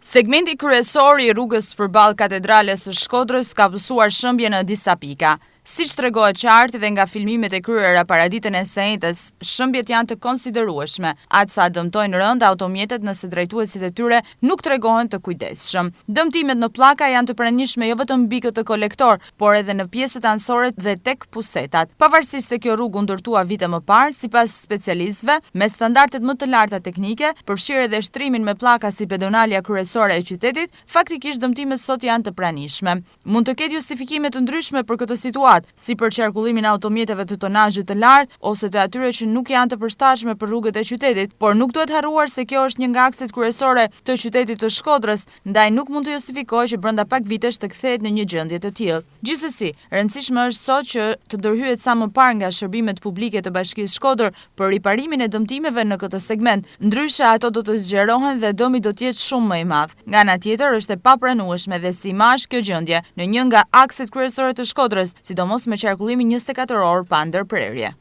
Segmenti kryesor i rrugës përballë Katedrales së Shkodrës ka pësuar shëmbje në disa pika. Siç tregohet qartë dhe nga filmimet e kryera para ditën e sejtës, shëmbjet janë të konsiderueshme, aq sa dëmtojnë rënd automjetet nëse drejtuesit e tyre nuk tregohen të kujdesshëm. Dëmtimet në pllaka janë të pranishme jo vetëm mbi këtë kolektor, por edhe në pjesët anësore dhe tek pusetat. Pavarësisht se kjo rrugë u ndërtua vite më parë, sipas specialistëve, me standardet më të larta teknike, përfshirë edhe shtrimin me pllaka si pedonalja kryesore e qytetit, faktikisht dëmtimet sot janë të pranishme. Mund të ketë justifikime të ndryshme për këtë situatë, si për qarkullimin e automjeteve të tonazhit të lartë ose të atyre që nuk janë të përshtatshme për rrugët e qytetit, por nuk duhet harruar se kjo është një nga akset kryesore të qytetit të Shkodrës, ndaj nuk mund të justifikohet që brenda pak vitesh të kthehet në një gjendje të tillë. Gjithsesi, rëndësishme është sot që të ndërhyhet sa më parë nga shërbimet publike të Bashkisë Shkodër për riparimin e dëmtimeve në këtë segment, ndryshe ato do të zgjerohen dhe dëmi do të jetë shumë më i madh. Nga ana tjetër, është e papranueshme dhe si imazh kjo gjendje në një nga akset kryesore të Shkodrës, sidomos me qarkullimin 24 orë pa ndërprerje.